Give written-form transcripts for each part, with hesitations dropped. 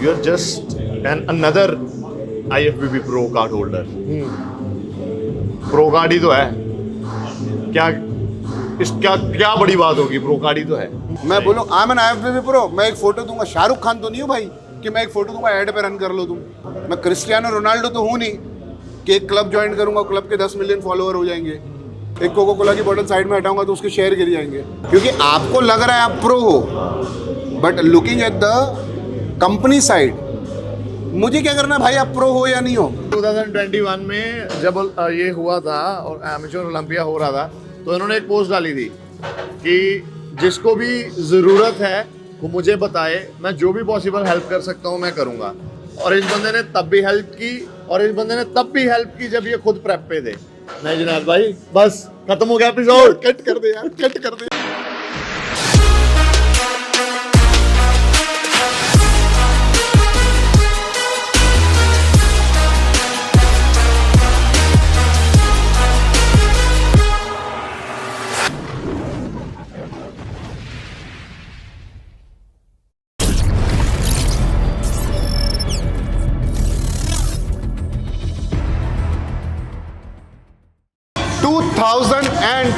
You are just an another IFBB pro card holder. Pro card ही तो है, क्या इसका क्या बड़ी बात होगी, प्रो कार्ड ही तो है। मैं बोलूँ I am an IFBB pro, मैं एक फोटो दूंगा, शाहरुख खान तो नहीं हूँ भाई कि मैं एक फोटो दूंगा ऐड पे रन कर लो तुम। मैं क्रिस्टियानो रोनाल्डो तो हूँ नहीं कि एक क्लब ज्वाइन करूंगा, क्लब के 10 मिलियन फॉलोअर हो जाएंगे, एक कोको कोला की बोतल साइड में हटाऊंगा तो उसके शेयर गिर जाएंगे, क्योंकि आपको लग रहा है आप प्रो हो, but looking at the company side मुझे क्या करना है भाई, आप प्रो हो या नहीं हो। 2021 में जब ये हुआ था और एमेच्योर ओलंपिया हो रहा था, तो इन्होंने एक पोस्ट डाली थी कि जिसको भी ज़रूरत है वो मुझे बताए, मैं जो भी पॉसिबल हेल्प कर सकता हूँ मैं करूँगा। और इस बंदे ने तब भी हेल्प की, और इस बंदे ने तब भी हेल्प की जब ये खुद प्रेप पे थे। नहीं जुनैद भाई, बस खत्म हो गया एपिसोड, कट कर दे यार, कट कर दे।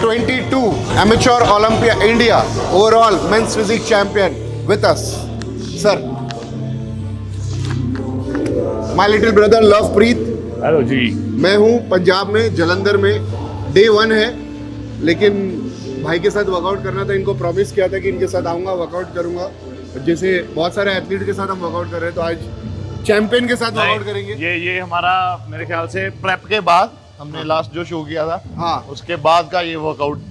(2022) Amateur Olympia India overall men's physique champion with us, sir. My little brother Lovepreet. Hello ji. मैं हूँ पंजाब में, जलंधर में। Day 1 है, लेकिन भाई के साथ वर्कआउट करना था। इनको प्रॉमिस किया था कि इनके साथ आऊँगा, वर्कआउट करूँगा। जैसे बहुत सारे एथलीट के साथ हम वर्कआउट कर रहे हैं, तो आज चैंपियन के साथ वर्कआउट करेंगे। ये हमारा मेरे ख्याल से प्रेप के बाद हमने लास्ट जो शो किया था, हाँ, उसके बाद का ये वर्कआउट,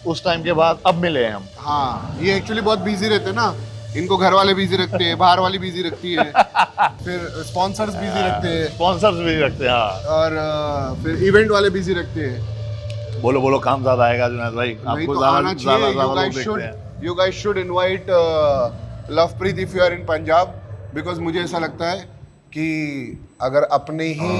उस टाइम के बाद अब मिले हैं हम। हाँ, ये एक्चुअली बहुत बिजी रहते हैं ना, इनको घर वाले बिजी रखते हैं, बाहर वाली बिजी रखती है, फिर स्पॉन्सर्स बिजी रखते हैं, स्पॉन्सर्स भी रखते हैं, हाँ। और फिर इवेंट वाले बिजी रखते हैं। बोलो बोलो, काम ज्यादा आएगा जुनैद भाई, नहीं आपको तो ज्यादा आना चाहिए। You guys should invite Lovepreet if you are in Punjab, because मुझे ऐसा लगता है कि अगर अपने ही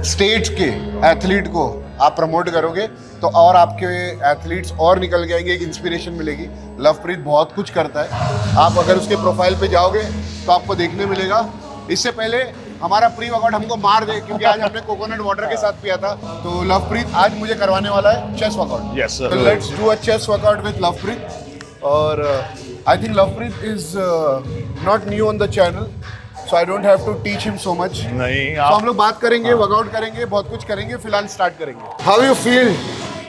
स्टेट के एथलीट को आप प्रमोट करोगे तो और आपके एथलीट्स और निकल के आएंगे, एक इंस्पिरेशन मिलेगी। लवप्रीत बहुत कुछ करता है, आप अगर उसके प्रोफाइल पे जाओगे तो आपको देखने मिलेगा। इससे पहले हमारा प्री वर्कआउट हमको मार दे, क्योंकि आज हमने कोकोनट वाटर के साथ पिया था। तो लवप्रीत आज मुझे करवाने वाला है चेस्ट वर्कआउट। यस सर, तो let's do a chest workout with Lovepreet. और I think Lovepreet is not new on the channel, so I don't have to teach him so much. नहीं, तो हम लोग बात करेंगे, वर्कआउट करेंगे, बहुत कुछ करेंगे। फिलहाल स्टार्ट करेंगे। How you feel?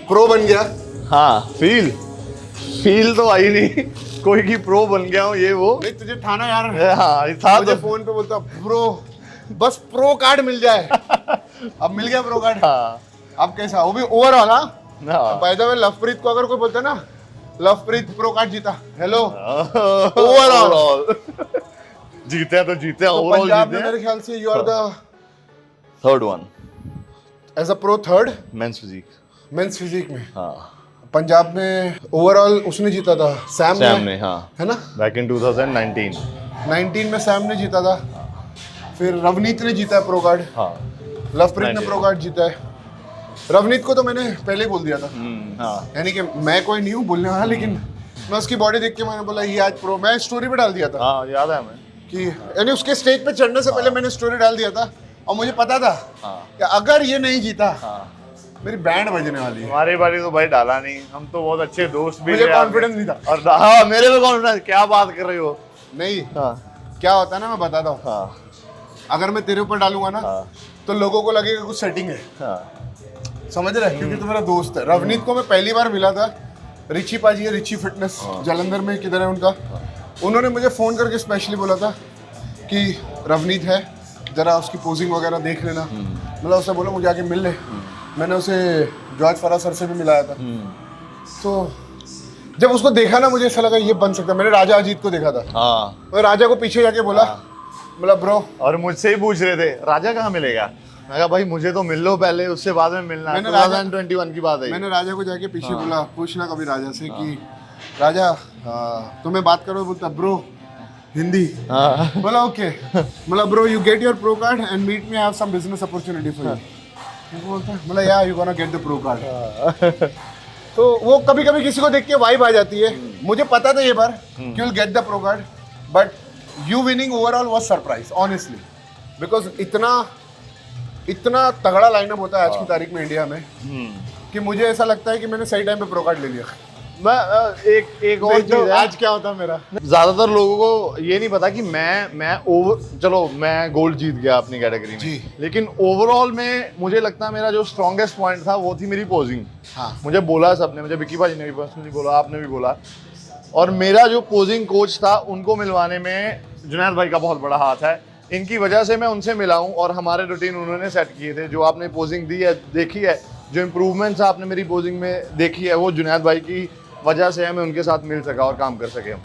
प्रो बन गया? हाँ, फील तो आई नहीं कोई की प्रो बन गया हूँ ये वो। नहीं, तुझे था ना यार। हाँ, ये था। मुझे फोन पे बोलता प्रो, बस प्रो कार्ड मिल जाए। अब मिल गया प्रो कार्ड। हाँ। अब कैसा, वो भी ओवरऑल। हाँ। बाय द वे लवप्रीत को अगर कोई बोलता ना, लवप्रीत प्रो कार्ड जीता, हेलो, ओवरऑल जीते तो जीते, तो ओवरऑल पंजाब में जीते। मेरे ख्याल से you are the third one as a pro, third men's physique. Men's physique में। हाँ, पंजाब में ओवरऑल उसने जीता था, सैम ने, हाँ, है ना। बैक इन 2019 19 में सैम ने जीता था। फिर रवनीत ने जीता है प्रो कार्ड। हाँ, लवप्रीत ने प्रो कार्ड जीता है। रवनीत को तो मैंने पहले ही बोल दिया था, हाँ। यानी कि मैं कोई नहीं हूँ बोलने वाला, लेकिन मैं उसकी बॉडी देख के मैंने बोला ये आज प्रो। मैं स्टोरी पे डाल दिया था। हाँ, याद है हमें कि यानी उसके स्टेज पे चढ़ने से पहले मैंने स्टोरी डाल दिया था, और मुझे पता था कि अगर ये नहीं जीता मेरी बैंड बजने वाली है। हमारी बारी तो भाई डाला नहीं, हम तो बहुत अच्छे दोस्त भी मुझे थे। कॉन्फिडेंस नहीं था। और हाँ, मेरे में कॉन्फिडेंस, क्या बात कर रहे हो। नहीं, हाँ, क्या होता है ना, मैं बताता हूँ। हाँ, अगर मैं तेरे ऊपर डालूंगा ना, तो लोगों को लगेगा कुछ सेटिंग है, हाँ। समझ रहे, क्योंकि तू मेरा दोस्त है। रवनीत को मैं पहली बार मिला था, रिची पाजी है, रिची फिटनेस, जलंधर में, किधर है उनका। उन्होंने मुझे फ़ोन करके स्पेशली बोला था कि रवनीत है, ज़रा उसकी पोजिंग वगैरह देख लेना। मतलब उससे बोला मुझे आके मिल ले। मैंने उसे जॉर्ज फरा सर से भी मिलाया था। तो जब उसको देखा ना, मुझे ऐसा लगा ये बन सकता है। मैंने राजा अजीत को देखा था, हाँ। मैं राजा को पीछे जाके बोला, मतलब ब्रो। और मुझसे ही पूछ रहे थे राजा कहाँ मिलेगा। मैं कहा भाई मुझे तो मिल लो पहले, उससे बाद में मिलना। मैंने 2021 की बात है। मैंने राजा को जाके पीछे बोला, पूछना कभी राजा से कि राजा तुम्हें बात करो। बोलता ब्रो हिंदी। बोला ओके। मतलब bro you get your pro card and meet me, have some business opportunity for you. बोलता मतलब या you gonna get the pro card. तो वो कभी कभी किसी को देख के वाइब आ जाती है। मुझे पता था ये बार कि will get the pro card, but you winning overall was surprise honestly because इतना तगड़ा लाइनअप होता है आज की तारीख में इंडिया में कि मुझे ऐसा लगता है कि मैंने सही टाइम पे प्रो कार्ड ले लिया। मैं एक और चीज है, आज क्या होता मेरा, ज्यादातर लोगों को ये नहीं पता कि मैं गोल्ड जीत गया अपनी कैटेगरी में जी। लेकिन ओवरऑल में मुझे लगता है मेरा जो स्ट्रॉन्गेस्ट पॉइंट था वो थी मेरी पोजिंग। हाँ। मुझे बोला सबने, मुझे विक्की भाजी ने भी पर्सनली बोला, आपने भी बोला, और मेरा जो पोजिंग कोच था उनको मिलवाने में जुनैद भाई का बहुत बड़ा हाथ है। इनकी वजह से मैं उनसे मिला हूँ और हमारे रूटीन उन्होंने सेट किए थे। जो आपने पोजिंग दी है, देखी है, जो इम्प्रूवमेंट्स आपने मेरी पोजिंग में देखी है, वो जुनैद भाई की वजह से है मैं उनके साथ मिल सका और काम कर सके हम।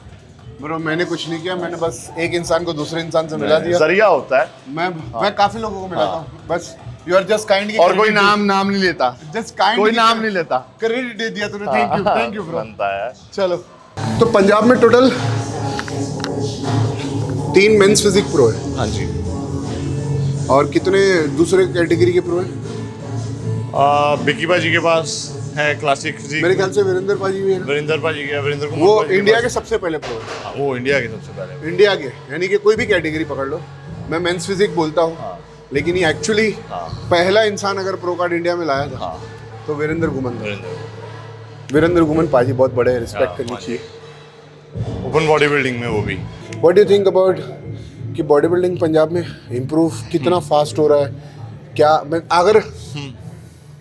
ब्रो मैंने कुछ नहीं किया, मैंने बस एक इंसान को दूसरे इंसान से मिला दिया। जरिया होता है। मैं काफी लोगों को मिलाता हूँ, बस यू आर जस्ट काइंड। और कोई नाम नहीं लेता, जस्ट काइंड, कोई नाम नहीं लेता, क्रेडिट दे दिया तूने। Thank you bro. बनता है। चलो, तो पंजाब में टोटल 3 मेंस फिजिक प्रो है। हाँ जी। और कितने दूसरे कैटेगरी के प्रो हैं? विक्की भाजी के पास है क्लासिक फिजिक, मेरे ख्याल से वीरेंद्र पाजी भी है ना? वीरेंद्र भाजी के, वीरेंद्र कुमार वो भाजी इंडिया पास- के सबसे पहले प्रो है। वो इंडिया के सबसे पहले। इंडिया के, यानी कि कोई भी कैटेगरी पकड़ लो, मैं मेंस फिजिक बोलता हूँ लेकिन ये एक्चुअली पहला इंसान अगर प्रो कार्ड इंडिया में लाया था तो वीरेंद्र गुमन था। वीरेंद्र गुमन पाजी बहुत बड़े, रिस्पेक्ट करनी चाहिए। ओपन बॉडी बिल्डिंग में वो भी। What do you think about कि बॉडी बिल्डिंग पंजाब में इम्प्रूव कितना फास्ट हो रहा है? क्या मैं अगर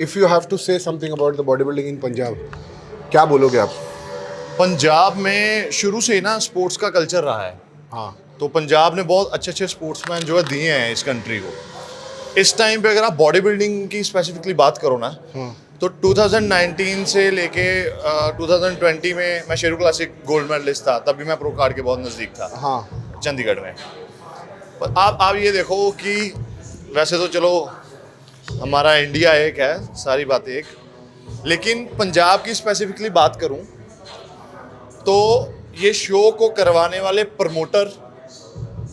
if you have to say something about the body building in Punjab, क्या बोलोगे आप? पंजाब में शुरू से ही ना स्पोर्ट्स का कल्चर रहा है। हाँ, तो पंजाब ने बहुत अच्छे अच्छे स्पोर्ट्समैन जो है दिए हैं इस कंट्री को। इस टाइम पे अगर आप बॉडी बिल्डिंग की स्पेसिफिकली बात करो ना, तो 2019 से लेके 2020 में मैं शेरू क्लासिक गोल्ड मेडलिस्ट था, तब भी मैं प्रो कार्ड के बहुत नज़दीक था। हाँ, चंडीगढ़ में। पर आप ये देखो कि वैसे तो चलो हमारा इंडिया एक है, सारी बातें एक, लेकिन पंजाब की स्पेसिफिकली बात करूं तो ये शो को करवाने वाले प्रमोटर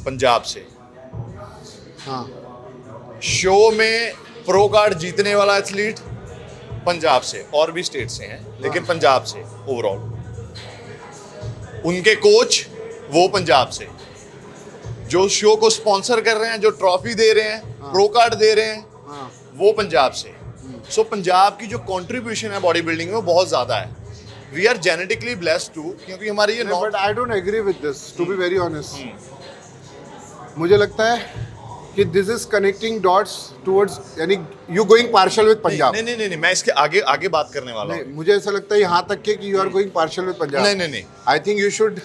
पंजाब से, हाँ, शो में प्रो कार्ड जीतने वाला एथलीट पंजाब से, और भी स्टेट से हैं लेकिन पंजाब से ओवरऑल, उनके कोच वो पंजाब से, जो शो को स्पॉन्सर कर रहे हैं, जो ट्रॉफी दे रहे हैं, प्रो कार्ड दे रहे हैं, वो पंजाब से। सो पंजाब की जो कंट्रीब्यूशन है बॉडी बिल्डिंग में वो बहुत ज़्यादा है। We are genetically blessed too, क्योंकि हमारी ये but I don't agree with this, to be very honest. मुझे लगता है कि this is connecting dots towards, यानी you going partial with Punjab. नहीं, मैं इसके आगे बात करने वाला हूँ। मुझे ऐसा लगता है यहाँ तक के कि you are going partial with Punjab. नहीं, I think you should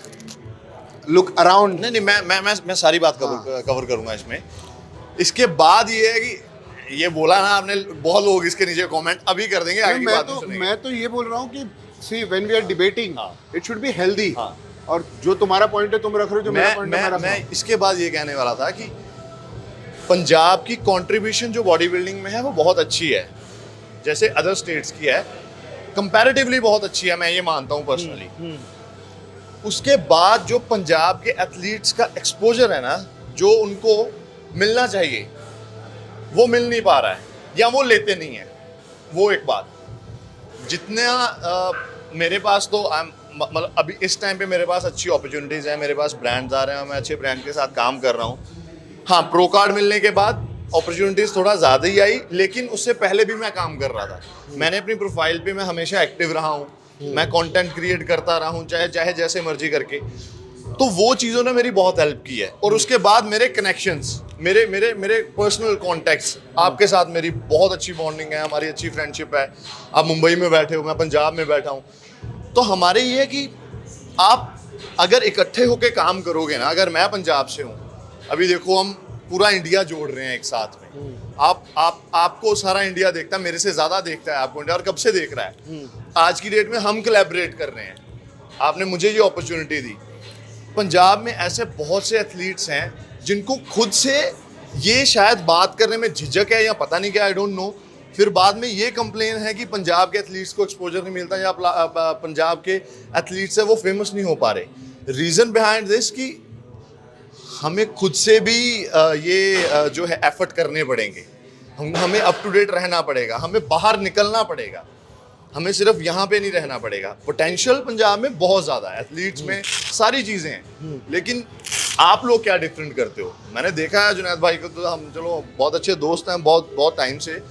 look around. नहीं, मैं सारी बात कवर करूंगा इसमें। इसके बाद ये है कि ये बोला ना आपने, बहुत लोग इसके नीचे कमेंट अभी कर देंगे, आगे की बात नहीं सुनेंगे। मैं तो ये बोल रहा हूँ कि see when we are debating it should be healthy. हाँ। और जो तुम्हारा पॉइंट है तुम रख रहे हो, जो मेरा पॉइंट है मैं रख रहा हूँ। मैं इसके बाद ये कहने वाला था कि पंजाब की कंट्रीब्यूशन जो बॉडी बिल्डिंग में है वो बहुत अच्छी है, जैसे अदर स्टेट्स की है, कंपैरेटिवली बहुत अच्छी है, मैं ये मानता हूँ पर्सनली। उसके बाद जो पंजाब के एथलीट्स का एक्सपोजर है ना, जो उनको मिलना चाहिए वो मिल नहीं पा रहा है, या वो लेते नहीं है। वो एक बात, जितना मेरे पास तो मतलब अभी इस टाइम पे मेरे पास अच्छी अपॉर्चुनिटीज़ हैं, मेरे पास ब्रांड्स आ रहे हैं, मैं अच्छे ब्रांड के साथ काम कर रहा हूँ। हाँ, प्रो कार्ड मिलने के बाद अपॉर्चुनिटीज़ थोड़ा ज़्यादा ही आई, लेकिन उससे पहले भी मैं काम कर रहा था। मैंने अपनी प्रोफाइल पे मैं हमेशा एक्टिव रहा हूँ, मैं कंटेंट क्रिएट करता रहा हूँ, चाहे जैसे मर्जी करके। तो वो चीज़ों ने मेरी बहुत हेल्प की है। और उसके बाद मेरे कनेक्शंस, मेरे पर्सनल कॉन्टैक्ट्स, आपके साथ मेरी बहुत अच्छी बॉन्डिंग है, हमारी अच्छी फ्रेंडशिप है। आप मुंबई में बैठे हो, मैं पंजाब में बैठा हूँ, तो हमारे ये है कि आप अगर इकट्ठे होकर काम करोगे ना, अगर मैं पंजाब से हूँ, अभी देखो हम पूरा इंडिया जोड़ रहे हैं एक साथ में। आपको सारा इंडिया देखता है, मेरे से ज़्यादा देखता है आपको इंडिया, और कब से देख रहा है। आज की डेट में हम कोलैबोरेट कर रहे हैं, आपने मुझे ये अपॉर्चुनिटी दी। पंजाब में ऐसे बहुत से एथलीट्स हैं जिनको खुद से ये शायद बात करने में झिझक है या पता नहीं क्या, आई डोंट नो। फिर बाद में ये कंप्लेन है कि पंजाब के एथलीट्स को एक्सपोजर नहीं मिलता, या पंजाब के एथलीट्स है वो फेमस नहीं हो पा रहे। रीज़न बिहाइंड दिस कि हमें खुद से भी ये जो है एफर्ट करने पड़ेंगे, हमें अप टू डेट रहना पड़ेगा, हमें बाहर निकलना पड़ेगा, हमें सिर्फ यहाँ पे नहीं रहना पड़ेगा। पोटेंशियल पंजाब में बहुत ज़्यादा है, एथलीट्स में सारी चीज़ें हैं, लेकिन आप लोग क्या डिफरेंट करते हो? मैंने देखा है जुनैद भाई को, तो हम चलो बहुत अच्छे दोस्त हैं बहुत बहुत टाइम से।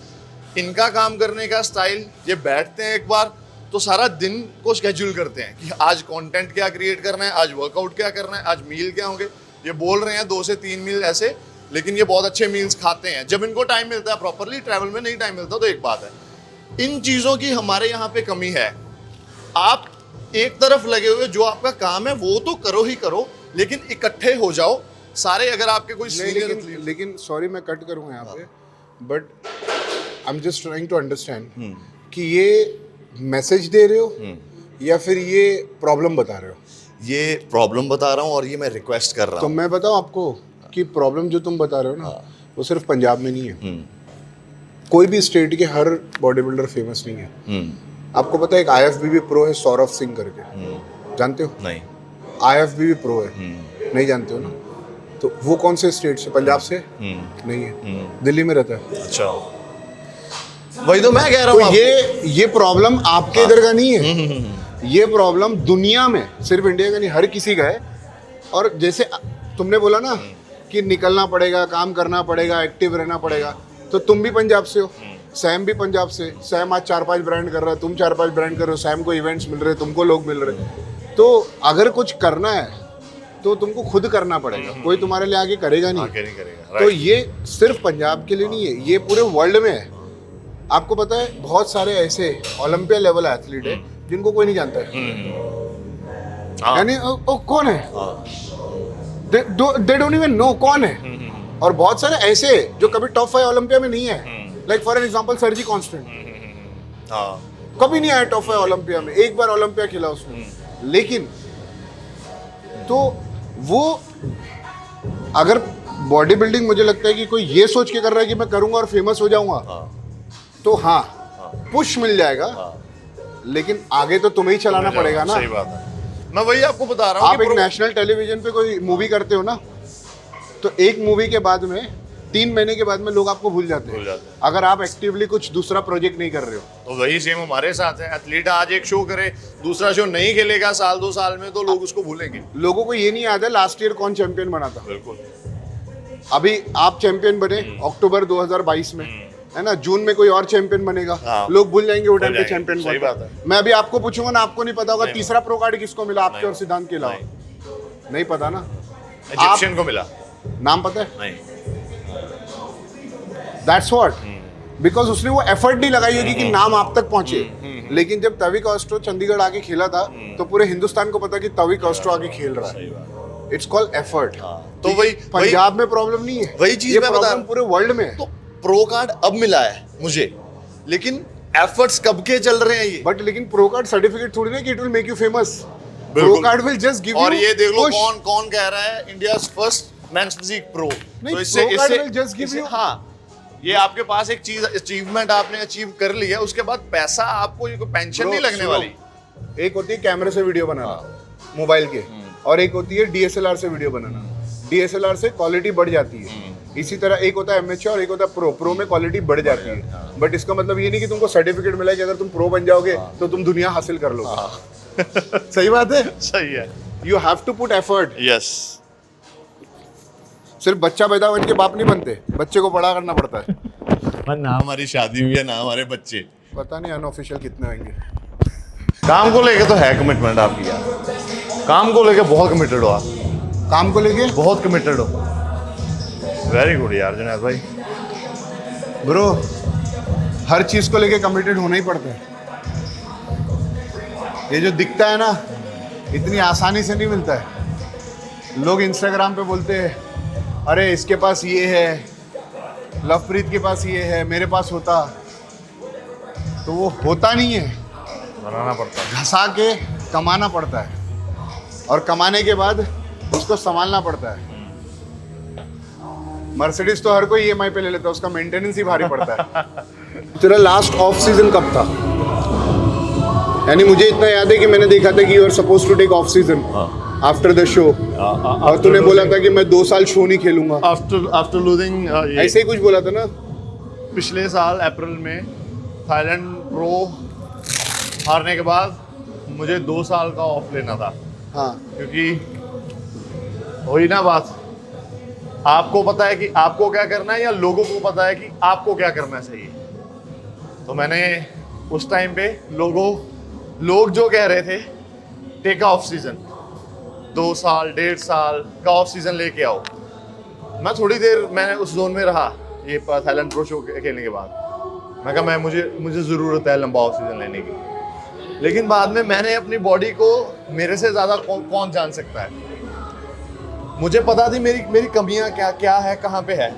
इनका काम करने का स्टाइल, ये बैठते हैं एक बार तो सारा दिन को शेड्यूल करते हैं कि आज कंटेंट क्या क्रिएट करना है, आज वर्कआउट क्या करना है, आज मील क्या होंगे। ये बोल रहे हैं 2 से 3 मील ऐसे, लेकिन ये बहुत अच्छे मील्स खाते हैं जब इनको टाइम मिलता है प्रॉपरली। ट्रैवल में नहीं टाइम मिलता तो एक बात है। इन चीज़ों की हमारे यहाँ पे कमी है। आप एक तरफ लगे हुए, जो आपका काम है वो तो करो ही करो, लेकिन इकट्ठे हो जाओ सारे। अगर आपके कोई नहीं, लेकिन सॉरी मैं कट करूँगा यहाँ पे, but I am just trying to understand कि ये मैसेज दे रहे हो या फिर ये प्रॉब्लम बता रहे हो? ये प्रॉब्लम बता रहा हूँ और ये मैं रिक्वेस्ट कर रहा तो हूँ। मैं बताऊँ आपको कि प्रॉब्लम जो तुम बता रहे हो ना, वो सिर्फ पंजाब में नहीं है। कोई भी स्टेट के हर बॉडी बिल्डर फेमस नहीं है। आपको पता है एक IFBB प्रो है सौरभ सिंह करके, जानते हो? नहीं। IFBB प्रो है, नहीं जानते हो ना? तो वो कौन से स्टेट से? पंजाब से नहीं है, दिल्ली में रहता है। अच्छा, वही तो मैं कह रहा तो हूँ। ये प्रॉब्लम आपके इधर का नहीं है, ये प्रॉब्लम दुनिया में, सिर्फ इंडिया का नहीं, हर किसी का है। और जैसे तुमने बोला ना कि निकलना पड़ेगा, काम करना पड़ेगा, एक्टिव रहना पड़ेगा, तो तुम भी पंजाब से हो, सैम भी पंजाब से। सैम आज 4-5 ब्रांड कर रहा है, तुम 4-5 ब्रांड कर रहे हो, सैम को इवेंट्स मिल रहे, तुमको लोग मिल रहे। तो अगर कुछ करना है तो तुमको खुद करना पड़ेगा, कोई तुम्हारे लिए आगे करेगा नहीं। आगे नहीं करेगा। तो ये सिर्फ पंजाब के लिए नहीं है, ये पूरे वर्ल्ड में है। आपको पता है बहुत सारे ऐसे ओलंपिया लेवल एथलीट है जिनको कोई नहीं जानता है, यानी ओ कौन है, दे डोंट इवन नो कौन है। और बहुत सारे ऐसे जो कभी टॉप 5 ओलंपिया में नहीं है, लाइक फॉर एन एग्जांपल सरजी कॉन्स्टेंट, कभी नहीं आया टॉप 5 ओलंपिया में, एक बार ओलंपिया खेला उसने। लेकिन तो वो अगर बॉडी बिल्डिंग, मुझे लगता है कि कोई ये सोच के कर रहा है कि मैं करूंगा और फेमस हो जाऊंगा, तो हाँ पुश मिल जाएगा, लेकिन आगे तो तुम्हें ही चलाना पड़ेगा ना। सही बात है, मैं वही आपको बता रहा हूँ। आप एक नेशनल टेलीविजन पे कोई मूवी करते हो ना, तो एक मूवी के बाद में 3 महीने के बाद में लोग आपको भूल जाते हैं, अगर आप एक्टिवली कुछ दूसरा प्रोजेक्ट नहीं कर रहे हो। तो वही सेम हमारे साथ है। एथलीट आज एक शो करे, दूसरा शो नहीं खेलेगा साल 2 साल में, तो लोग उसको भूलेंगे। लोगों को ये नहीं याद है लास्ट ईयर कौन चैंपियन बना था। बिल्कुल। अभी आप चैंपियन बने अक्टूबर 2022 में, है ना? जून में कोई और चैंपियन बनेगा, लोग भूल जाएंगे वो टाइम पे चैंपियन सही बात है। मैं अभी आपको पूछूंगा ना, आपको नहीं पता होगा तीसरा प्रो कार्ड किसको मिला आपके और सिद्धांत के अलावा? नहीं पता ना? इजिप्शियन को मिला, नाम पता है? नहीं। दैट्स व्हाट, बिकॉज उसने वो एफर्ट नहीं लगाई होगी कि नाम आप तक पहुंचे। लेकिन जब तवी कॉस्ट्रो चंडीगढ़ आके खेला था, तो पूरे हिंदुस्तान को पता कि तवी कॉस्ट्रो आके खेल रहा है। It's called effort. तो वही पंजाब में प्रॉब्लम नहीं है, वही चीज मैं बता रहा हूं, पूरे वर्ल्ड में है। तो प्रो कार्ड अब मिला है मुझे, लेकिन एफर्ट्स कब के चल रहे हैं ये। बट लेकिन प्रो कार्ड सर्टिफिकेट थोड़ी ना कि it will make you famous. Pro card will just give you. और ये देख लो कौन कौन कह रहा है India's first men's physique pro. तो इससे हाँ, ये आपके पास एक चीज अचीवमेंट आपने अचीव कर लिया, उसके बाद पैसा आपको ये पेंशन नहीं लगने वाली। एक होती है कैमरे से वीडियो बनाना मोबाइल के, और एक होती है DSLR से वीडियो बनाना। DSLR से क्वालिटी बढ़ जाती है। इसी तरह एक होता है एमेच्योर और एक होता है प्रो। प्रो में क्वालिटी बढ़ जाती है, बट इसका मतलब ये नहीं कि तुमको सर्टिफिकेट मिला है कि अगर तुम प्रो बन जाओगे तो तुम दुनिया हासिल कर लोगे। सही बात है, सही है। You have to put effort. Yes. सिर्फ बच्चा पैदा बन के बाप नहीं बनते, बच्चे को बड़ा करना पड़ता है। पर ना हमारी शादी हुई है ना हमारे बच्चे, पता नहीं अनऑफिशियल कितने होंगे। काम को लेके तो है कमिटमेंट आपकी यार, काम को लेके बहुत कमिटेड हो आप। काम को लेके बहुत कमिटेड हो। वेरी गुड यार जुनैद भाई। ब्रो, हर चीज को लेके कमिटेड होना ही पड़ता है। ये जो दिखता है ना, इतनी आसानी से नहीं मिलता है। लोग इंस्टाग्राम पे बोलते हैं अरे इसके पास ये है, लवप्रीत के पास ये है, मेरे पास होता, तो वो होता नहीं है। बनाना पड़ता है, घसा के कमाना पड़ता है, और कमाने के बाद उसको संभालना पड़ता है। मर्सिडीज तो हर कोई EMI पे ले लेता है, उसका मेंटेनेंस ही भारी पड़ता है। तेरा लास्ट ऑफ सीजन कब था? यानी मुझे इतना याद है कि मैंने देखा था कि you are suppose to take off season after the show, और तूने बोला था कि मैं 2 साल शो नहीं खेलूंगा। आफ्टर लूजिंग ऐसे ही कुछ बोला था ना? पिछले साल अप्रैल में थाईलैंड प्रो हारने के बाद मुझे 2 साल का ऑफ लेना था। हाँ, क्योंकि वही ना बात, आपको पता है कि आपको क्या करना है या लोगों को पता है कि आपको क्या करना चाहिए। तो मैंने उस टाइम पे लोग जो कह रहे थे टेक ऑफ सीजन, 2 साल 1.5 साल का ऑफ सीजन लेके आओ, मैं थोड़ी देर मैंने उस जोन में रहा ये थाईलैंड प्रो शो खेलने के बाद। मैं कहा मुझे ज़रूरत है लंबा ऑफ सीजन लेने की, लेकिन बाद में मैंने अपनी बॉडी को मेरे से ज़्यादा कौन जान सकता है, मुझे पता थी मेरी कमियां क्या है, कहाँ पे है।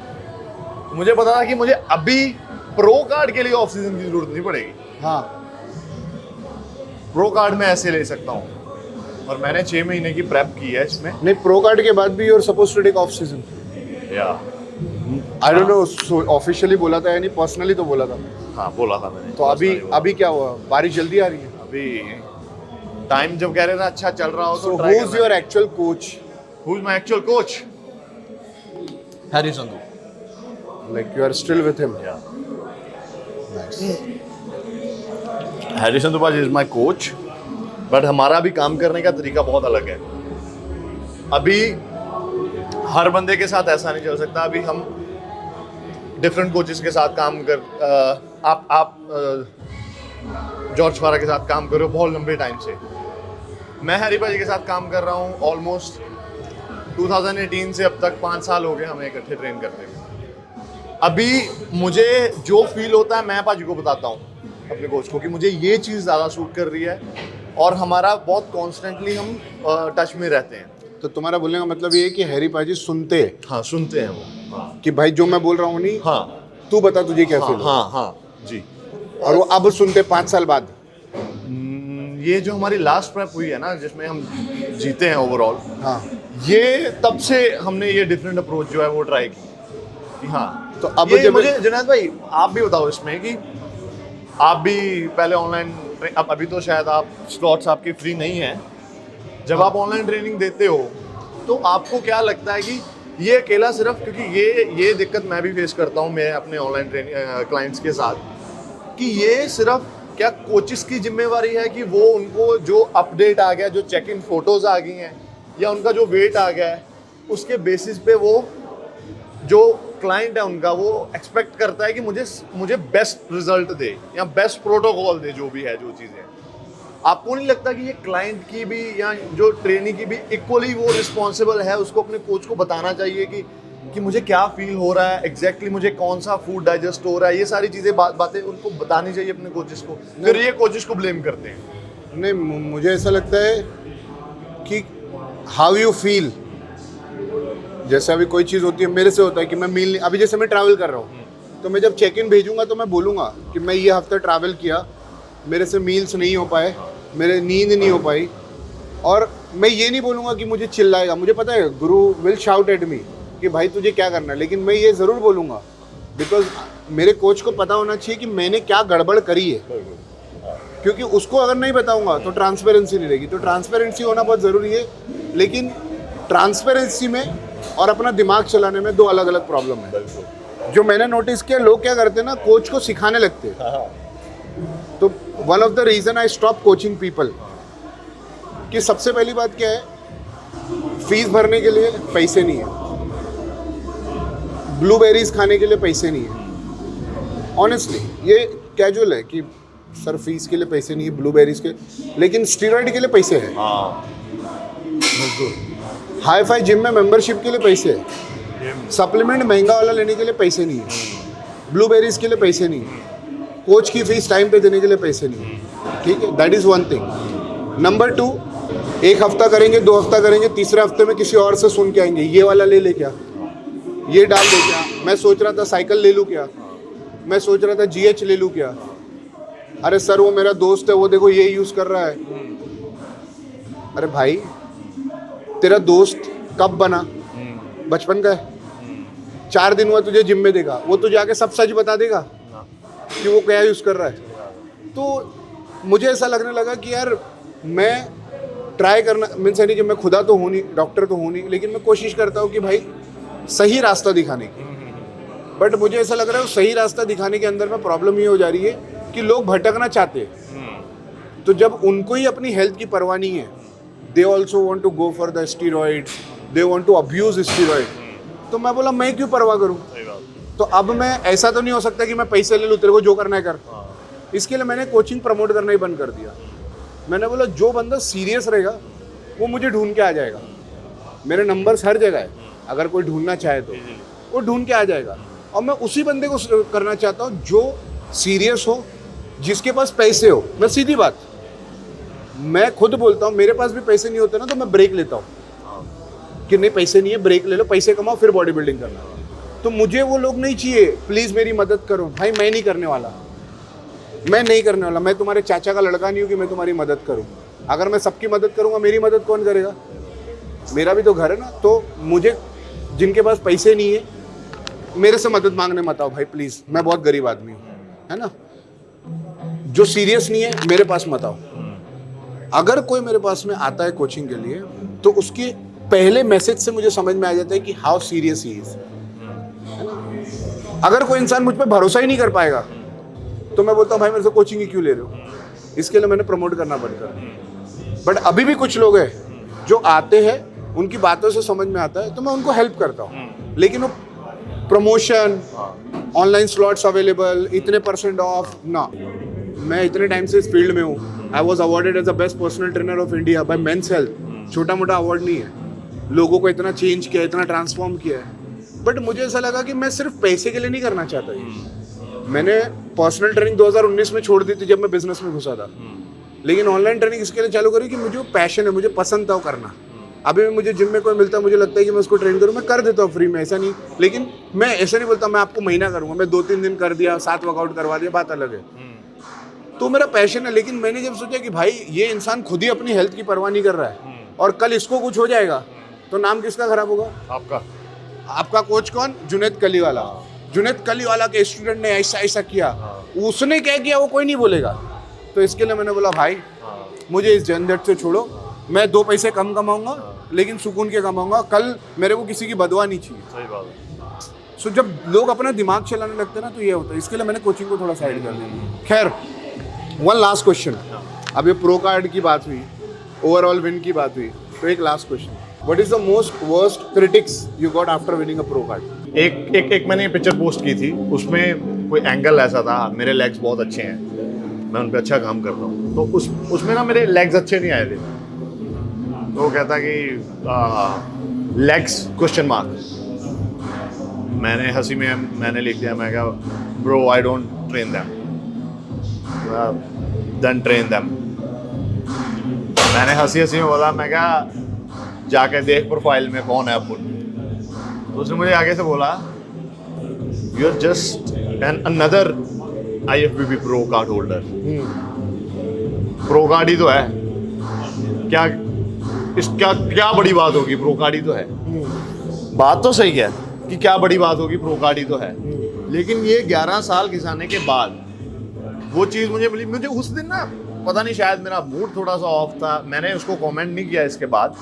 मुझे पता था कि मुझे अभी प्रो कार्ड के लिए ऑफ सीजन की जरूरत नहीं पड़ेगी। हाँ, प्रो कार्ड मैं ऐसे ले सकता हूँ, और मैंने 6 महीने की प्रेप की है इसमें। नहीं, प्रो कार्ड के बाद भी you are suppose to take off season. या आई डोंट नो ऑफिशियली बोला था या नहीं, पर्सनली तो बोला था। हाँ, बोला था मैंने। तो अभी क्या हुआ, बारिश जल्दी आ रही है? अभी टाइम जब कह रहे थे अच्छा चल रहा हो So तो who is your actual coach? Who's my actual coach? Harry Sandhu. Like you are still with him? Yeah. Nice. Harry Sandhu पाजी इज माई कोच, बट हमारा भी काम करने का तरीका बहुत अलग है। अभी हर बंदे के साथ ऐसा नहीं चल सकता। अभी हम डिफरेंट कोचेस के साथ काम कर आप जॉर्ज फारा के साथ काम कर रहे हो बहुत लंबे टाइम से। मैं हैरी पाजी के साथ काम कर रहा हूँ ऑलमोस्ट 2018 से अब तक 5 साल हो गए हमें इकट्ठे ट्रेन करते हुए। अभी मुझे जो फील होता है मैं पाजी को बताता हूँ अपने कोच को कि मुझे ये चीज़ ज़्यादा सूट कर रही है, और हमारा बहुत कॉन्स्टेंटली हम टच में रहते हैं। तो तुम्हारा बोलने का मतलब ये है कि हैरी पाजी सुनते हैं? हाँ, सुनते हैं वो। हाँ, कि भाई जो मैं बोल रहा हूँ नहीं, हाँ, तू बता तुझे क्या हाँ, फील हो। हाँ, हाँ जी। और वो अब सुनते 5 साल बाद? ये जो हमारी लास्ट प्रेप हुई है ना जिसमें हम जीते हैं ओवरऑल, हाँ, ये तब से हमने ये डिफरेंट अप्रोच जो है वो ट्राई की कि हाँ। तो अब ये जब मुझे जुनैद भाई आप भी बताओ इसमें कि आप भी पहले ऑनलाइन, अब अभी तो शायद आप स्लॉट्स आपके फ्री नहीं हैं, जब आप ऑनलाइन ट्रेनिंग देते हो तो आपको क्या लगता है कि ये अकेला सिर्फ, क्योंकि ये दिक्कत मैं भी फेस करता हूँ मैं अपने ऑनलाइन ट्रेनिंग क्लाइंट्स के साथ, कि ये सिर्फ क्या कोचिस की जिम्मेवारी है कि वो उनको जो अपडेट आ गया, जो चेक इन फोटोज आ गई हैं या उनका जो वेट आ गया है, उसके बेसिस पे वो जो क्लाइंट है उनका वो एक्सपेक्ट करता है कि मुझे बेस्ट रिजल्ट दे या बेस्ट प्रोटोकॉल दे, जो भी है जो चीज़ें। आपको नहीं लगता कि ये क्लाइंट की भी या जो ट्रेनिंग की भी इक्वली वो रिस्पॉन्सिबल है, उसको अपने कोच को बताना चाहिए कि मुझे क्या फील हो रहा है, एग्जैक्टली मुझे कौन सा फूड डाइजेस्ट हो रहा है, ये सारी चीज़ें बातें उनको बतानी चाहिए अपने कोचेस को। फिर ये कोचेस को ब्लेम करते हैं। नहीं, मुझे ऐसा लगता है कि हाउ यू फील, जैसे अभी कोई चीज़ होती है, मेरे से होता है कि मैं मील, अभी जैसे मैं ट्रैवल कर रहा हूँ तो मैं जब चेक इन भेजूंगा तो मैं बोलूँगा कि मैं ये हफ्ता ट्रैवल किया, मेरे से मील्स नहीं हो पाए, मेरे नींद नहीं हो पाई, और मैं ये नहीं बोलूँगा कि मुझे चिल्लाएगा। मुझे पता है गुरु विल शाउट एट मी कि भाई तुझे क्या करना है, लेकिन मैं ये ज़रूर बोलूँगा बिकॉज मेरे कोच को पता होना चाहिए कि मैंने क्या गड़बड़ करी है, क्योंकि उसको अगर नहीं बताऊँगा तो ट्रांसपेरेंसी नहीं रहेगी। तो ट्रांसपेरेंसी होना बहुत ज़रूरी है, लेकिन ट्रांसपेरेंसी में और अपना दिमाग चलाने में 2 अलग अलग प्रॉब्लम है। जो मैंने नोटिस किया, लोग क्या करते हैं ना, कोच को सिखाने लगते हैं। तो one of the reason I stop coaching people कि सबसे पहली बात क्या है, फीस भरने के लिए पैसे नहीं है, ब्लूबेरीज खाने के लिए पैसे नहीं है। ऑनेस्टली ये कैजुअल है कि सर फीस के लिए पैसे नहीं है, ब्लूबेरीज के, लेकिन स्टीरॉइड के लिए पैसे हैं। हाई फाई जिम में मेंबरशिप के लिए पैसे है, सप्लीमेंट महंगा वाला लेने के लिए पैसे नहीं है, ब्लूबेरीज के लिए पैसे नहीं है, कोच की फीस टाइम पे देने के लिए पैसे नहीं है। ठीक है, that is one thing. Number 2, 1 हफ्ता करेंगे, 2 हफ्ता करेंगे, तीसरे हफ्ते में किसी और से सुन के आएंगे, ये वाला ले क्या, ये डाल दे क्या, मैं सोच रहा था साइकिल ले लूँ क्या, मैं सोच रहा था GH ले लूँ क्या, अरे सर वो मेरा दोस्त है, वो देखो ये यूज़ कर रहा है। अरे भाई तेरा दोस्त कब बना, बचपन का है, 4 दिन हुआ तुझे जिम में देखा, वो तुझे आके सब सच बता देगा कि वो क्या यूज़ कर रहा है। तो मुझे ऐसा लगने लगा कि यार मैं ट्राई करना, मीन्स नहीं कि मैं खुदा तो हूँ नहीं, डॉक्टर तो हूँ नहीं, लेकिन मैं कोशिश करता हूँ कि भाई सही रास्ता दिखाने की। बट मुझे ऐसा लग रहा है सही रास्ता दिखाने के अंदर में प्रॉब्लम ये हो जा रही है कि लोग भटकना चाहते हैं। तो जब उनको ही अपनी हेल्थ की परवाह नहीं है, they also want to go for the steroids, they want to abuse steroid. तो मैं बोला मैं क्यों परवाह करूं। तो अब मैं ऐसा तो नहीं हो सकता कि मैं पैसे ले लूं, तेरे को जो करना है कर। इसके लिए मैंने कोचिंग प्रमोट करना ही बंद कर दिया। मैंने बोला जो बंदा सीरियस रहेगा वो मुझे ढूंढ के आ जाएगा। मेरे नंबर्स हर जगह है, अगर कोई ढूंढना चाहे तो वो ढूंढ के आ जाएगा। और मैं उसी बंदे को करना चाहता हूँ जो सीरियस हो, जिसके पास पैसे हो। मैं सीधी बात, मैं खुद बोलता हूँ, मेरे पास भी पैसे नहीं होते ना तो मैं ब्रेक लेता हूँ कि नहीं पैसे नहीं है, ब्रेक ले लो, पैसे कमाओ फिर बॉडी बिल्डिंग करना। तो मुझे वो लोग नहीं चाहिए, प्लीज़ मेरी मदद करो। भाई मैं नहीं करने वाला, मैं नहीं करने वाला। मैं तुम्हारे चाचा का लड़का नहीं हूँ कि मैं तुम्हारी मदद करूँ। अगर मैं सबकी मदद करूँगा, मेरी मदद कौन करेगा? मेरा भी तो घर है ना। तो मुझे जिनके पास पैसे नहीं है मेरे से मदद मांगने मत आओ भाई प्लीज़, मैं बहुत गरीब आदमी हूँ, है ना। जो सीरियस नहीं है मेरे पास मत आओ। अगर कोई मेरे पास में आता है कोचिंग के लिए तो उसके पहले मैसेज से मुझे समझ में आ जाता है कि हाउ सीरियस ही इज। अगर कोई इंसान मुझ पर भरोसा ही नहीं कर पाएगा तो मैं बोलता हूँ भाई मेरे से कोचिंग ही क्यों ले रहे हो। इसके लिए मैंने प्रमोट करना बंद कर दिया। बट अभी भी कुछ लोग हैं जो आते हैं, उनकी बातों से समझ में आता है तो मैं उनको हेल्प करता हूँ। लेकिन वो प्रमोशन, ऑनलाइन स्लॉट्स अवेलेबल, इतने % ऑफ ना। मैं इतने टाइम से इस फील्ड में हूँ। I was awarded as the best personal trainer of India by men's health. छोटा मोटा अवार्ड नहीं है, लोगों को इतना चेंज किया, इतना ट्रांसफॉर्म किया है। बट मुझे ऐसा लगा कि मैं सिर्फ पैसे के लिए नहीं करना चाहता ये। मैंने पर्सनल ट्रेनिंग 2019 में छोड़ दी थी जब मैं बिजनेस में घुसा था। लेकिन ऑनलाइन ट्रेनिंग इसके लिए चालू करी कि मुझे पैशन है, मुझे पसंद था वो करना। अभी भी मुझे जिम में कोई मिलता है, मुझे लगता है कि मैं उसको ट्रेन करूँ, मैं कर देता हूँ फ्री में, ऐसा नहीं। लेकिन मैं ऐसा नहीं बोलता मैं आपको महीना करूँगा, मैं 2-3 दिन कर दिया, 7 वर्कआउट करवा दिया, बात अलग है। तो मेरा पैशन है। लेकिन मैंने जब सोचा कि भाई ये इंसान खुद ही अपनी हेल्थ की परवाह नहीं कर रहा है और कल इसको कुछ हो जाएगा तो नाम किसका खराब होगा? आपका कोच कौन? जुनैद कलीवाला। जुनैद कलीवाला के स्टूडेंट ने ऐसा ऐसा किया, उसने क्या किया वो कोई नहीं बोलेगा। तो इसके लिए मैंने बोला भाई मुझे इस झंझट से छोड़ो, मैं 2 पैसे कम कमाऊंगा लेकिन सुकून के कमाऊंगा। कल मेरे को किसी की बदवा नहीं चाहिए। सही बात है। सो जब लोग अपना दिमाग चलाने लगते हैं ना तो ये होता है। इसके लिए मैंने कोचिंग को थोड़ा साइड कर दिया। खैर, वन लास्ट क्वेश्चन। अब ये प्रो कार्ड की बात हुई, ओवरऑल विन की बात हुई, तो एक last question, what is the most worst critics you got after winning a pro card? एक मैंने पिक्चर पोस्ट की थी, उसमें कोई एंगल ऐसा था, मेरे लेग्स बहुत अच्छे हैं, मैं उन पर अच्छा काम करता हूँ, तो उसमें ना मेरे लेग्स अच्छे नहीं आए थे। तो वो कहता कि लेग्स क्वेश्चन मार्क। मैंने हंसी में मैंने लिख दिया, मैं कहा bro I don't train them, then train them. मैंने हंसी में बोला, मैं कहा जाके देख प्रोफाइल में कौन है अपुन। तो उसने मुझे आगे से बोला you are just an another IFBB pro card holder. Pro card ही तो है, क्या बड़ी बात होगी, प्रो कार्ड ही तो है। बात तो सही है कि क्या बड़ी बात होगी, प्रो कार्ड ही तो है। लेकिन ये 11 साल घिसाने के बाद वो चीज़ मुझे मिली। मुझे उस दिन ना पता नहीं, शायद मेरा मूड थोड़ा सा ऑफ था, मैंने उसको कमेंट नहीं किया इसके बाद।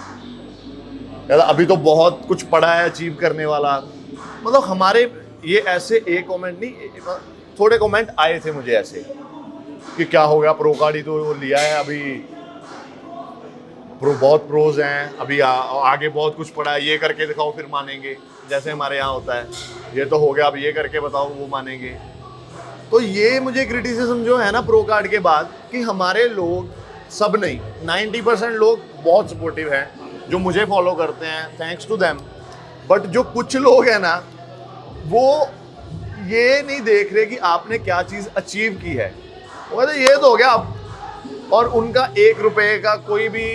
अभी तो बहुत कुछ पड़ा है अचीव करने वाला, मतलब हमारे ये ऐसे एक कमेंट नहीं, थोड़े कमेंट आए थे मुझे ऐसे कि क्या हो गया, प्रो कार्ड ही तो लिया है, अभी बहुत प्रोज हैं, अभी आगे बहुत कुछ पड़ा है, ये करके दिखाओ फिर मानेंगे, जैसे हमारे यहाँ होता है, ये तो हो गया अब ये करके बताओ वो मानेंगे। तो ये मुझे क्रिटिसिज्म जो है ना प्रो कार्ड के बाद, कि हमारे लोग, सब नहीं, 90% लोग बहुत सपोर्टिव हैं जो मुझे फॉलो करते हैं, थैंक्स टू देम। बट जो कुछ लोग हैं ना, वो ये नहीं देख रहे कि आपने क्या चीज़ अचीव की है, वो कहते ये तो हो गया अब, और उनका 1 रुपये का कोई भी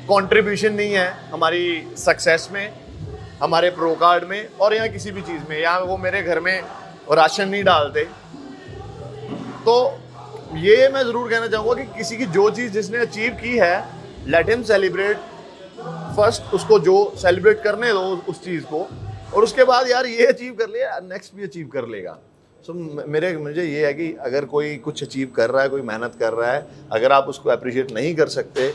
कंट्रीब्यूशन नहीं है हमारी सक्सेस में, हमारे प्रो कार्ड में, और यहाँ किसी भी चीज़ में। यहाँ वो मेरे घर में राशन नहीं डालते। तो ये मैं ज़रूर कहना चाहूँगा कि किसी की जो चीज़ जिसने अचीव की है, लेट हिम सेलिब्रेट फर्स्ट, उसको जो सेलिब्रेट करने दो उस चीज़ को, और उसके बाद यार ये अचीव कर लिया, नेक्स्ट भी अचीव कर लेगा। सो मुझे ये है कि अगर कोई कुछ अचीव कर रहा है, कोई मेहनत कर रहा है, अगर आप उसको अप्रिशिएट नहीं कर सकते,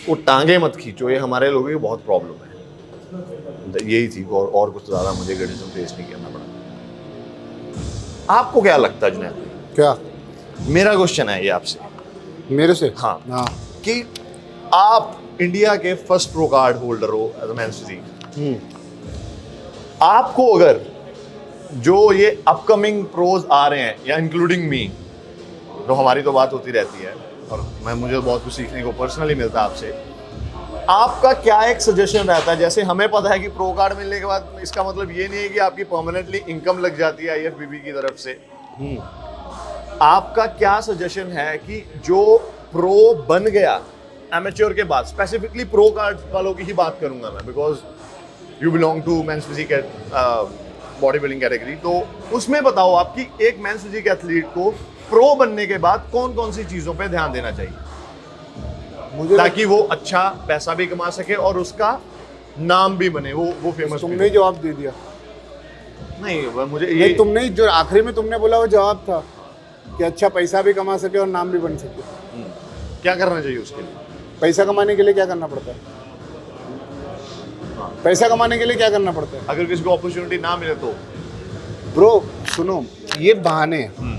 वो टांगे मत खींचो। ये हमारे लोगों की बहुत प्रॉब्लम है, यही थी, और कुछ ज़्यादा मुझे क्रिटिसिज्म फेस नहीं करना पड़ा। आपको क्या लगता है जुनैद? क्या? मेरा क्वेश्चन है ये आपसे, मेरे से? हाँ, कि आप इंडिया के फर्स्ट प्रो कार्ड होल्डर हो एज अ मेंस फिजिक, आपको अगर जो ये अपकमिंग प्रोज आ रहे हैं या इंक्लूडिंग मी, तो हमारी तो बात होती रहती है और मुझे बहुत कुछ सीखने को पर्सनली मिलता है आपसे, आपका क्या एक सजेशन रहता है? जैसे हमें पता है कि प्रो कार्ड मिलने के बाद इसका मतलब ये नहीं है कि आपकी परमानेंटली इनकम लग जाती है IFBB की तरफ से। आपका क्या सजेशन है कि जो प्रो बन गया एमेच्योर के बाद, स्पेसिफिकली प्रो कार्ड वालों की ही बात करूंगा मैं, because you belong to men's physique body building category, तो उसमें बताओ आपकी एक मेंस फिजिक एथलीट को प्रो बनने के बाद कौन कौन सी चीजों पे ध्यान देना चाहिए ताकि वो अच्छा पैसा भी कमा सके और उसका नाम भी बने, वो फेमस। तुमने जवाब दे दिया। नहीं, मुझे ये तुमने जो आखिरी में तुमने बोला वो जवाब था कि अच्छा पैसा भी कमा सके और नाम भी बन सके। क्या करना चाहिए उसके लिए? पैसा कमाने के लिए क्या करना पड़ता है? पैसा कमाने के लिए क्या करना पड़ता है? अगर किसी को अपॉर्चुनिटी ना मिले तो? ब्रो सुनो, ये बहाने हैं।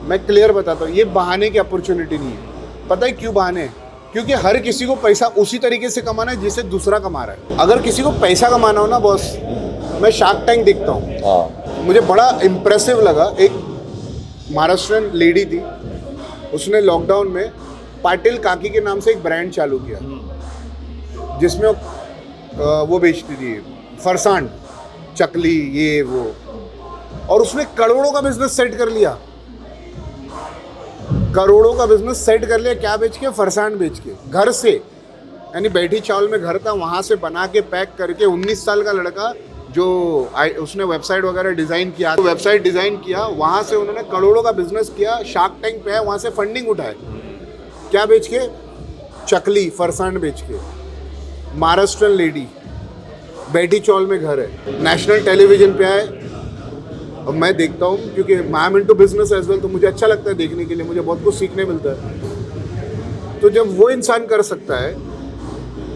मैं क्लियर बताता हूँ, ये बहाने की अपॉर्चुनिटी नहीं है। पता है क्यों बहाने हैं? क्योंकि हर किसी को पैसा उसी तरीके से कमाना है जिससे दूसरा कमा रहा है। अगर किसी को पैसा कमाना हो ना बॉस, मैं शार्क टैंक देखता हूँ, मुझे बड़ा इम्प्रेसिव लगा। एक महाराष्ट्रियन लेडी थी, उसने लॉकडाउन में पाटिल काकी के नाम से एक ब्रांड चालू किया जिसमें वो बेचती थी फरसान, चकली, ये वो, और उसने करोड़ों का बिजनेस सेट कर लिया। करोड़ों का बिजनेस सेट कर लिया। क्या बेच के? फरसान बेच के, घर से, यानी बैठी चावल में घर था, वहाँ से बना के पैक करके। 19 साल का लड़का जो उसने वेबसाइट वगैरह डिज़ाइन किया, तो वेबसाइट डिज़ाइन किया, वहाँ से उन्होंने करोड़ों का बिजनेस किया। शार्क टैंक पे है, वहाँ से फंडिंग उठाए। क्या बेच के? चकली, फरसान बेच के। महाराष्ट्रियन लेडी, बैठी चौल में घर है, नेशनल टेलीविजन पे आए। और मैं देखता हूँ क्योंकि I am into business as well, तो मुझे अच्छा लगता है देखने के लिए, मुझे बहुत कुछ सीखने मिलता है। तो जब वो इंसान कर सकता है,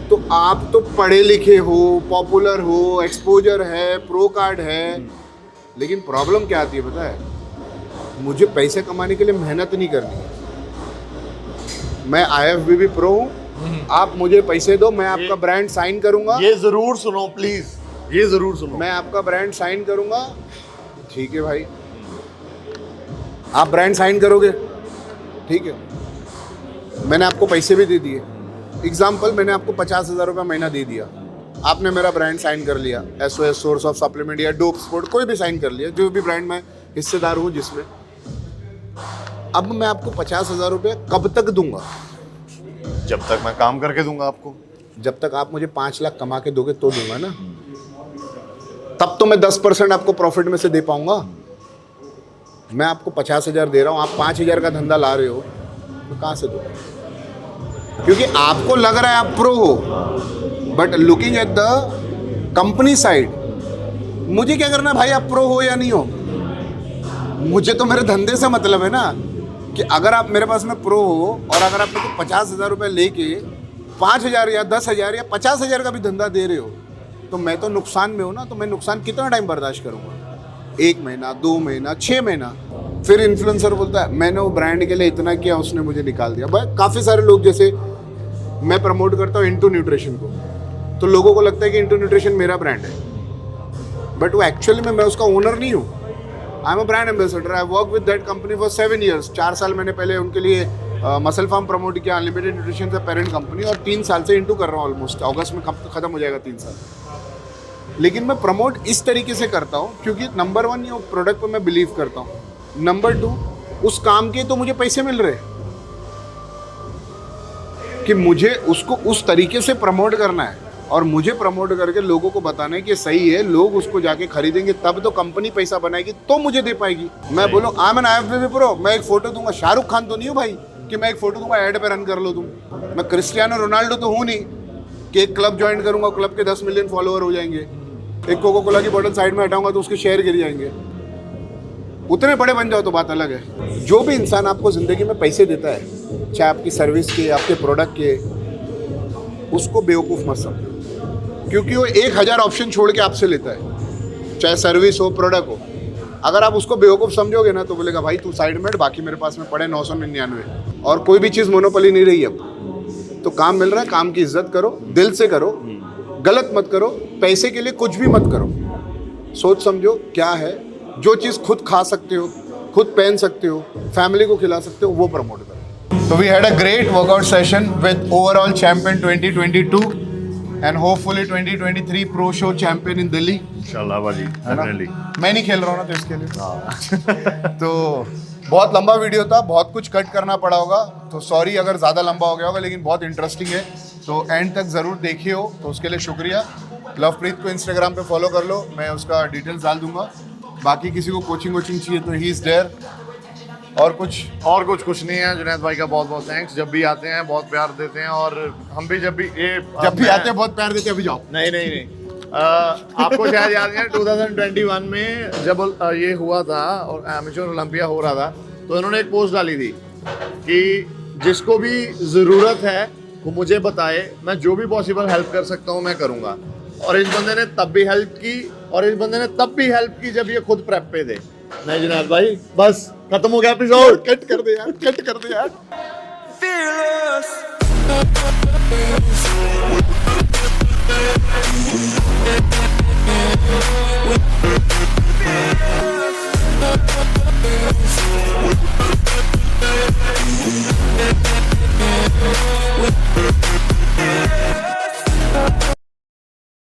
तो आप तो पढ़े लिखे हो, पॉपुलर हो, एक्सपोजर है, प्रो कार्ड है, लेकिन प्रॉब्लम क्या आती है पता है? मुझे पैसे कमाने के लिए मेहनत नहीं करनी है। मैं IFBB प्रो हूँ, आप मुझे पैसे दो, मैं आपका ब्रांड साइन करूंगा। ये जरूर सुनो प्लीज, ये जरूर सुनो। मैं आपका ब्रांड साइन करूंगा, ठीक है भाई, आप ब्रांड साइन करोगे, ठीक है, मैंने आपको पैसे भी दे दिए। एग्जाम्पल, मैंने आपको 50,000 रुपये महीना दे दिया, आपने मेरा ब्रांड साइन कर लिया, SOS सोर्स ऑफ सप्लीमेंट या डोप स्पोर्ट, कोई भी साइन कर लिया, जो भी ब्रांड में हिस्सेदार हूँ जिसमें। अब मैं आपको 50,000 रुपये कब तक दूंगा? जब तक मैं काम करके दूंगा आपको। जब तक आप मुझे 5 लाख कमा के दोगे तो दूंगा ना। तब तो मैं 10% आपको प्रॉफिट में से दे पाऊंगा। मैं आपको 50,000 दे रहा हूँ, आप 5,000 का धंधा ला रहे हो, तो कहाँ से दूंगा? क्योंकि आपको लग रहा है आप प्रो हो, but looking at the company side, मुझे क्या करना है भाई, आप प्रो हो या नहीं हो? मुझे तो मेरे धंधे से मतलब है ना, कि अगर आप मेरे पास में प्रो हो और अगर आप मेरे को 50,000 रुपये लेके 5,000 या 10,000 या 50,000 का भी धंधा दे रहे हो, तो मैं तो नुकसान में हूँ ना। तो मैं नुकसान कितना टाइम बर्दाश्त करूँगा? 1 महीना, 2 महीना, 6 महीना। फिर इन्फ्लुएंसर बोलता है मैंने वो ब्रांड के लिए इतना किया, उसने मुझे निकाल दिया। भाई काफ़ी सारे लोग, जैसे मैं प्रमोट करता हूँ इंटू न्यूट्रिशन को, तो लोगों को लगता है कि इंटू न्यूट्रिशन मेरा ब्रांड है, बट वो एक्चुअली में मैं उसका ओनर नहीं हूँ। I am a brand ambassador. I work with that company for 7 years। 4 साल मैंने पहले उनके लिए मसल फार्म प्रमोट किया, अनलिमिटेड न्यूट्रिशन से पेरेंट कंपनी, और 3 साल से इंटू कर रहा हूँ ऑलमोस्ट। अगस्त में खत्म हो जाएगा 3 साल। लेकिन मैं प्रमोट इस तरीके से करता हूँ क्योंकि नंबर 1 ये प्रोडक्ट पर मैं बिलीव करता हूँ, नंबर 2 उस काम के तो मुझे पैसे मिल रहे कि मुझे उसको उस तरीके से प्रमोट करना है, और मुझे प्रमोट करके लोगों को बताना है कि सही है, लोग उसको जाके खरीदेंगे, तब तो कंपनी पैसा बनाएगी, तो मुझे दे पाएगी। मैं बोलूँ I am an IFBB pro, मैं एक फोटो दूंगा, शाहरुख खान तो नहीं हूँ भाई कि मैं एक फोटो दूंगा ऐड पे रन कर लो तुम। मैं क्रिस्टियानो रोनाल्डो तो हूँ नहीं कि एक क्लब ज्वाइन करूंगा, क्लब के 10 मिलियन फॉलोअर हो जाएंगे, एक कोको कोला की बोतल साइड में हटाऊंगा तो उसके शेयर गिर जाएंगे। उतने बड़े बन जाओ तो बात अलग है। जो भी इंसान आपको ज़िंदगी में पैसे देता है, चाहे आपकी सर्विस के, आपके प्रोडक्ट के, उसको बेवकूफ़ मत समझो, क्योंकि वो 1000 ऑप्शन छोड़ के आपसे लेता है, चाहे सर्विस हो, प्रोडक्ट हो। अगर आप उसको बेवकूफ़ समझोगे ना, तो बोलेगा भाई तू साइड में, बाकी मेरे पास में पड़े 999, और कोई भी चीज़ मोनोपोली नहीं रही अब। तो काम मिल रहा है, काम की इज्जत करो, दिल से करो, गलत मत करो, पैसे के लिए कुछ भी मत करो, सोच समझो क्या है, जो चीज़ खुद खा सकते हो, खुद पहन सकते हो, फैमिली को खिला सकते हो, वो प्रमोट करो. So we had a great workout session with overall champion 2022 and hopefully 2023 pro show champion in Delhi. इंशाल्लाह भाजी, डेफिनेटली. मैं नहीं खेल रहा हूँ ना तो इसके लिए. तो बहुत लंबा वीडियो था, बहुत कुछ कट करना पड़ा होगा, तो सॉरी अगर ज़्यादा लंबा हो गया होगा, लेकिन बहुत इंटरेस्टिंग है, तो एंड तक ज़रूर देखिए हो, तो उसके लिए शुक्रिया. लवप्रीत को इंस्टाग्राम पे फॉलो कर लो, मैं उसका डिटेल्स डाल दूंगा. बाकी किसी को कोचिंग वोचिंग चाहिए तो ही इज़ देयर. और कुछ नहीं है. जुनैद भाई का बहुत बहुत थैंक्स. जब भी आते हैं बहुत प्यार देते हैं, और हम भी जब भी आते हैं बहुत प्यार देते हैं. अभी जाओ. नहीं. आपको शायद याद है 2021 में जब ये हुआ था और एमेच्योर ओलंपिया हो रहा था, तो इन्होंने एक पोस्ट डाली थी कि जिसको भी ज़रूरत है वो मुझे बताए, मैं जो भी पॉसिबल हेल्प कर सकता हूँ मैं करूँगा. और इस बंदे ने तब भी हेल्प की, और इस बंदे ने तब भी हेल्प की जब ये खुद प्रेप पे थे. नहीं जुनैद भाई, बस खत्म हो गया एपिसोड. कट कर दे यार, कट कर दे यार. Fearless.